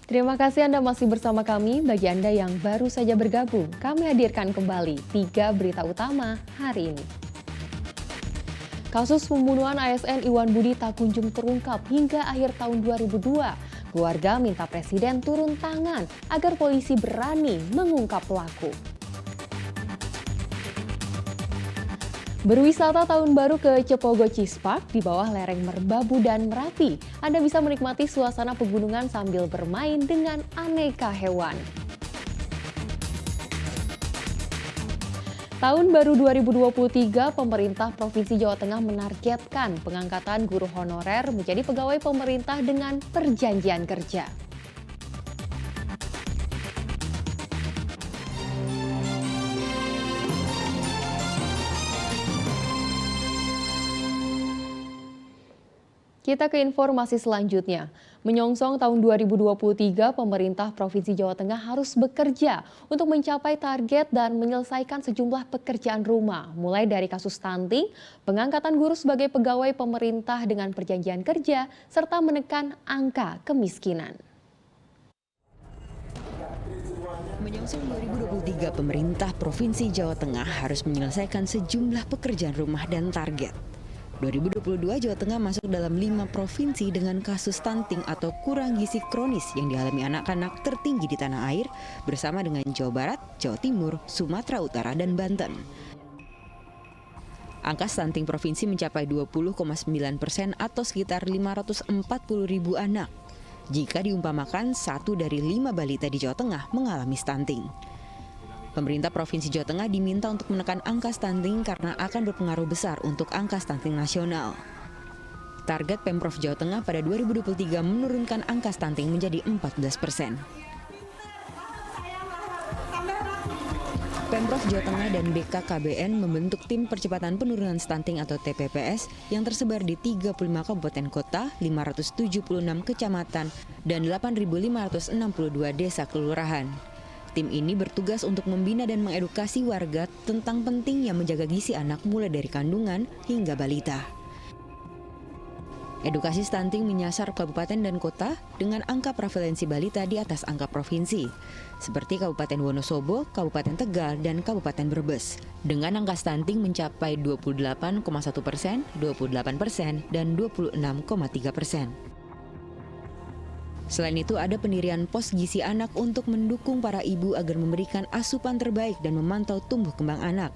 Terima kasih Anda masih bersama kami. Bagi Anda yang baru saja bergabung, kami hadirkan kembali 3 berita utama hari ini. Kasus pembunuhan ASN Iwan Budi tak kunjung terungkap hingga akhir tahun 2002. Keluarga minta Presiden turun tangan agar polisi berani mengungkap pelaku. Berwisata tahun baru ke Cepogo Cispak di bawah lereng Merbabu dan Merapi. Anda bisa menikmati suasana pegunungan sambil bermain dengan aneka hewan. Tahun baru 2023, pemerintah Provinsi Jawa Tengah menargetkan pengangkatan guru honorer menjadi pegawai pemerintah dengan perjanjian kerja. Kita ke informasi selanjutnya. Menyongsong tahun 2023, pemerintah Provinsi Jawa Tengah harus bekerja untuk mencapai target dan menyelesaikan sejumlah pekerjaan rumah, mulai dari kasus stunting, pengangkatan guru sebagai pegawai pemerintah dengan perjanjian kerja, serta menekan angka kemiskinan. Menyongsong 2023, pemerintah Provinsi Jawa Tengah harus menyelesaikan sejumlah pekerjaan rumah dan target. 2022 Jawa Tengah masuk dalam 5 provinsi dengan kasus stunting atau kurang gizi kronis yang dialami anak-anak tertinggi di tanah air bersama dengan Jawa Barat, Jawa Timur, Sumatera Utara, dan Banten. Angka stunting provinsi mencapai 20,9% atau sekitar 540.000 ribu anak. Jika diumpamakan 1 dari 5 balita di Jawa Tengah mengalami stunting. Pemerintah Provinsi Jawa Tengah diminta untuk menekan angka stunting karena akan berpengaruh besar untuk angka stunting nasional. Target Pemprov Jawa Tengah pada 2023 menurunkan angka stunting menjadi 14%. Pemprov Jawa Tengah dan BKKBN membentuk tim percepatan penurunan stunting atau TPPS yang tersebar di 35 kabupaten kota, 576 kecamatan, dan 8.562 desa kelurahan. Tim ini bertugas untuk membina dan mengedukasi warga tentang pentingnya menjaga gizi anak mulai dari kandungan hingga balita. Edukasi stunting menyasar kabupaten dan kota dengan angka prevalensi balita di atas angka provinsi, seperti Kabupaten Wonosobo, Kabupaten Tegal, dan Kabupaten Brebes, dengan angka stunting mencapai 28,1%, 28%, dan 26,3%. Selain itu, ada pendirian pos gizi anak untuk mendukung para ibu agar memberikan asupan terbaik dan memantau tumbuh kembang anak.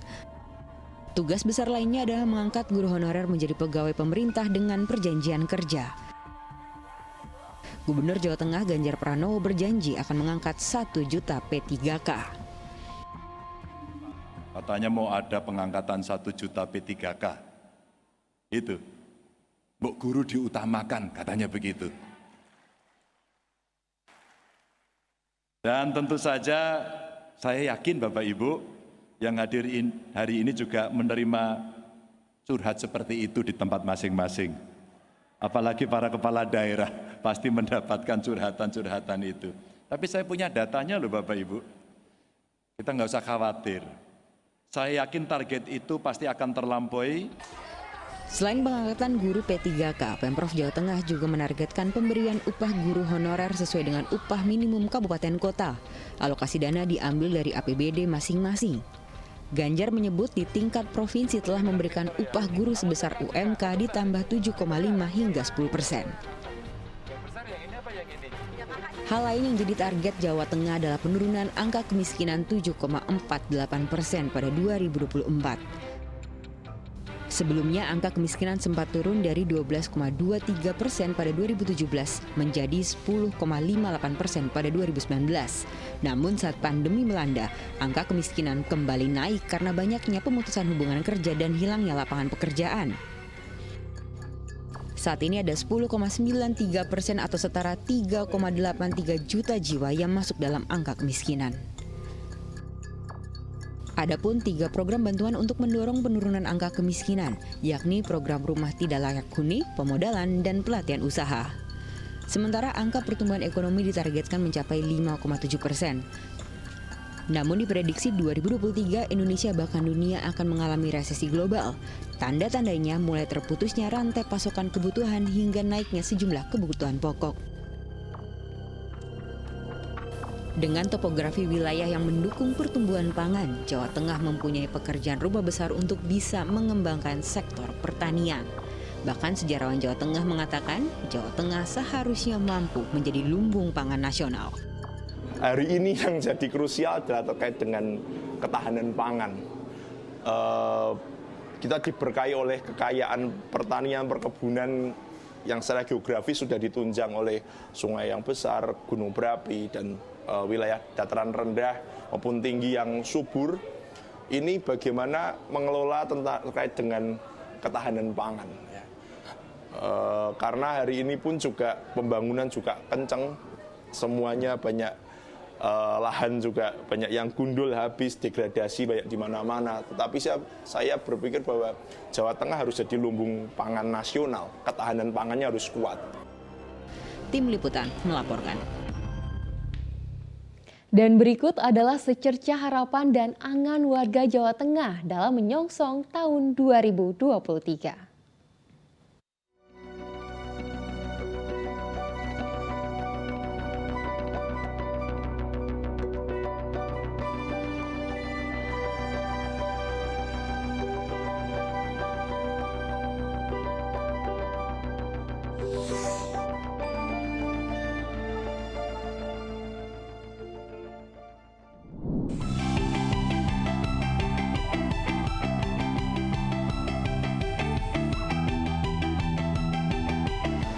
Tugas besar lainnya adalah mengangkat guru honorer menjadi pegawai pemerintah dengan perjanjian kerja. Gubernur Jawa Tengah Ganjar Pranowo berjanji akan mengangkat 1 juta P3K. Katanya mau ada pengangkatan 1 juta P3K. Itu. Mbok guru diutamakan, katanya begitu. Dan tentu saja saya yakin Bapak Ibu yang hadir hari ini juga menerima curhat seperti itu di tempat masing-masing. Apalagi para kepala daerah pasti mendapatkan curhatan-curhatan itu. Tapi saya punya datanya loh Bapak Ibu. Kita nggak usah khawatir. Saya yakin target itu pasti akan terlampaui. Selain pengangkatan guru P3K, Pemprov Jawa Tengah juga menargetkan pemberian upah guru honorer sesuai dengan upah minimum kabupaten kota. Alokasi dana diambil dari APBD masing-masing. Ganjar menyebut di tingkat provinsi telah memberikan upah guru sebesar UMK ditambah 7,5 hingga 10%. Hal lain yang jadi target Jawa Tengah adalah penurunan angka kemiskinan 7,48% pada 2024. Sebelumnya, angka kemiskinan sempat turun dari 12,23% pada 2017 menjadi 10,58% pada 2019. Namun saat pandemi melanda, angka kemiskinan kembali naik karena banyaknya pemutusan hubungan kerja dan hilangnya lapangan pekerjaan. Saat ini ada 10,93% atau setara 3,83 juta jiwa yang masuk dalam angka kemiskinan. Adapun 3 program bantuan untuk mendorong penurunan angka kemiskinan, yakni program rumah tidak layak huni, pemodalan, dan pelatihan usaha. Sementara angka pertumbuhan ekonomi ditargetkan mencapai 5,7%. Namun diprediksi 2023 Indonesia bahkan dunia akan mengalami resesi global. Tanda-tandanya mulai terputusnya rantai pasokan kebutuhan hingga naiknya sejumlah kebutuhan pokok. Dengan topografi wilayah yang mendukung pertumbuhan pangan, Jawa Tengah mempunyai pekerjaan rumah besar untuk bisa mengembangkan sektor pertanian. Bahkan sejarawan Jawa Tengah mengatakan, Jawa Tengah seharusnya mampu menjadi lumbung pangan nasional. Hari ini yang jadi krusial adalah terkait dengan ketahanan pangan. Kita diberkahi oleh kekayaan pertanian, perkebunan yang secara geografis sudah ditunjang oleh sungai yang besar, gunung berapi, dan wilayah dataran rendah maupun tinggi yang subur. Ini bagaimana mengelola terkait dengan ketahanan pangan. Karena hari ini pun juga pembangunan juga kencang, semuanya banyak, lahan juga banyak yang gundul habis, degradasi banyak di mana-mana. Tetapi saya berpikir bahwa Jawa Tengah harus jadi lumbung pangan nasional, ketahanan pangannya harus kuat. Tim Liputan melaporkan. Dan berikut adalah secerca harapan dan angan warga Jawa Tengah dalam menyongsong tahun 2023.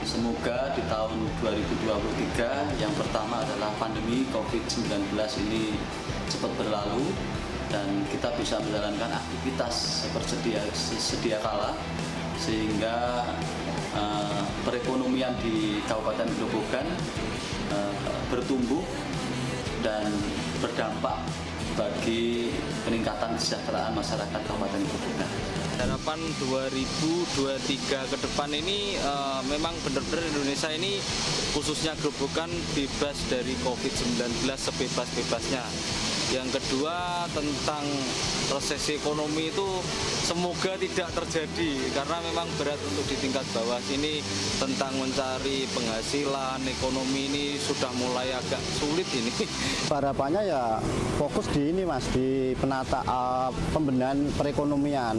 Semoga di tahun 2023 yang pertama adalah pandemi COVID-19 ini cepat berlalu dan kita bisa menjalankan aktivitas seperti sedia kala sehingga perekonomian di Kabupaten Grobogan bertumbuh dan berdampak bagi peningkatan kesejahteraan masyarakat Kabupaten Grobogan. Harapan 2023 ke depan ini memang benar-benar Indonesia ini khususnya Grobogan bebas dari COVID-19 sebebas-bebasnya. Yang kedua tentang resesi ekonomi itu semoga tidak terjadi karena memang berat untuk di tingkat bawah sini tentang mencari penghasilan ekonomi ini sudah mulai agak sulit ini. Harapannya ya fokus di ini Mas, di pembenahan perekonomian.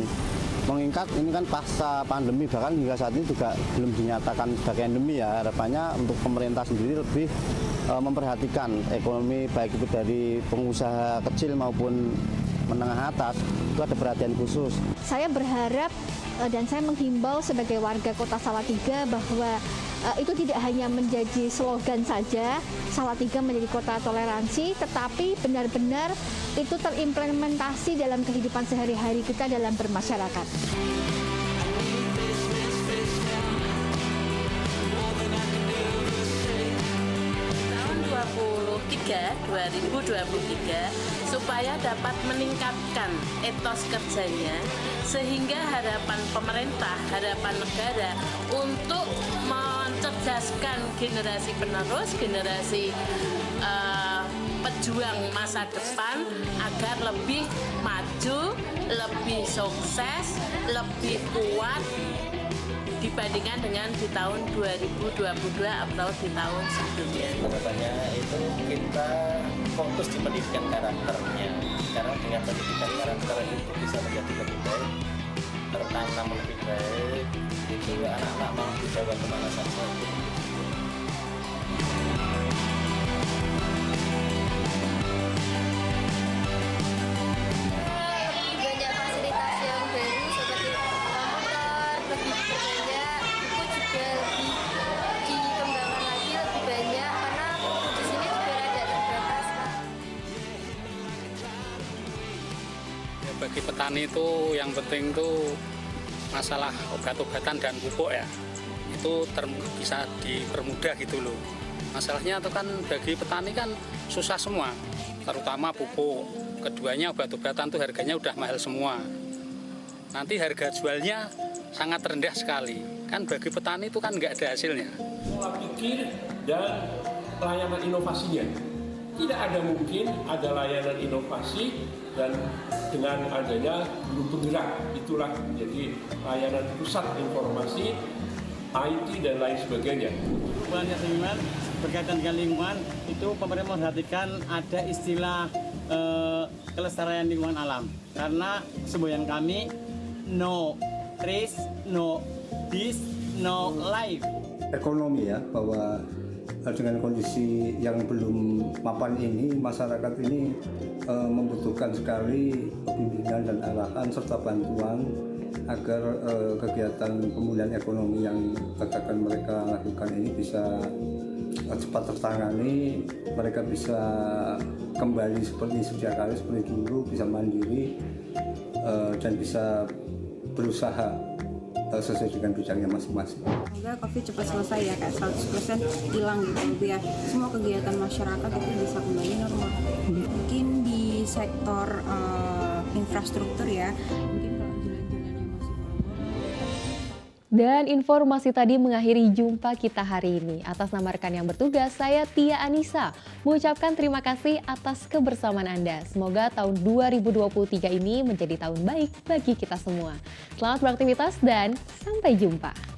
Mengingat ini kan pasca pandemi, bahkan hingga saat ini juga belum dinyatakan sebagai endemi ya. Harapannya untuk pemerintah sendiri lebih memperhatikan ekonomi baik itu dari pengusaha kecil maupun menengah atas, itu ada perhatian khusus. Saya berharap dan saya menghimbau sebagai warga Kota Salatiga bahwa itu tidak hanya menjadi slogan saja, Salatiga menjadi kota toleransi, tetapi benar-benar itu terimplementasi dalam kehidupan sehari-hari kita dalam bermasyarakat. Tahun 2023 supaya dapat meningkatkan etos kerjanya sehingga harapan pemerintah, harapan negara untuk mencerdaskan generasi penerus, generasi pejuang masa depan agar lebih maju, lebih sukses, lebih kuat dibandingkan dengan di tahun 2022 atau di tahun sebelumnya. Harapannya itu kita fokus di pendidikan karakternya, karena dengan pendidikan karakter itu bisa menjadi lebih baik, tertanam lebih baik, itu anak-anak mau dibawa kemana saja. Banyak fasilitas yang baru seperti komputer, lebih banyak, buku juga lebih dikembangkan lagi lebih banyak karena buku di sini juga ada terbatas. Ya, bagi petani itu yang penting itu masalah obat-obatan dan pupuk ya, itu bisa dipermudah gitu loh. Masalahnya itu kan bagi petani kan susah semua, terutama pupuk. Keduanya obat-obatan tuh harganya udah mahal semua. Nanti harga jualnya sangat rendah sekali. Kan bagi petani itu kan nggak ada hasilnya. Pola pikir dan layanan inovasinya. Tidak ada mungkin ada layanan inovasi dan dengan adanya guru penggerak. Itulah jadi layanan pusat informasi IT dan lain sebagainya. Perubahan lingkungan berkaitan dengan lingkungan itu pemerintah memperhatikan ada istilah kelestarian lingkungan alam, karena semboyan kami no trees, no bees, no life. Ekonomi ya, bahwa dengan kondisi yang belum mapan ini, masyarakat ini membutuhkan sekali bimbingan dan arahan serta bantuan agar kegiatan pemulihan ekonomi yang akan mereka lakukan ini bisa cepat tertangani, mereka bisa kembali seperti sedia kala, seperti dulu, bisa mandiri dan bisa berusaha sesuai dengan bidangnya masing-masing. Semoga COVID cepat selesai ya, kayak 100% hilang gitu biar semua kegiatan masyarakat itu bisa kembali normal. Mungkin di sektor infrastruktur ya, mungkin kalau jalan-jalannya masih Dan informasi tadi mengakhiri jumpa kita hari ini. Atas nama rekan yang bertugas, saya Tia Anissa mengucapkan terima kasih atas kebersamaan Anda. Semoga tahun 2023 ini menjadi tahun baik bagi kita semua. Selamat beraktivitas dan sampai jumpa.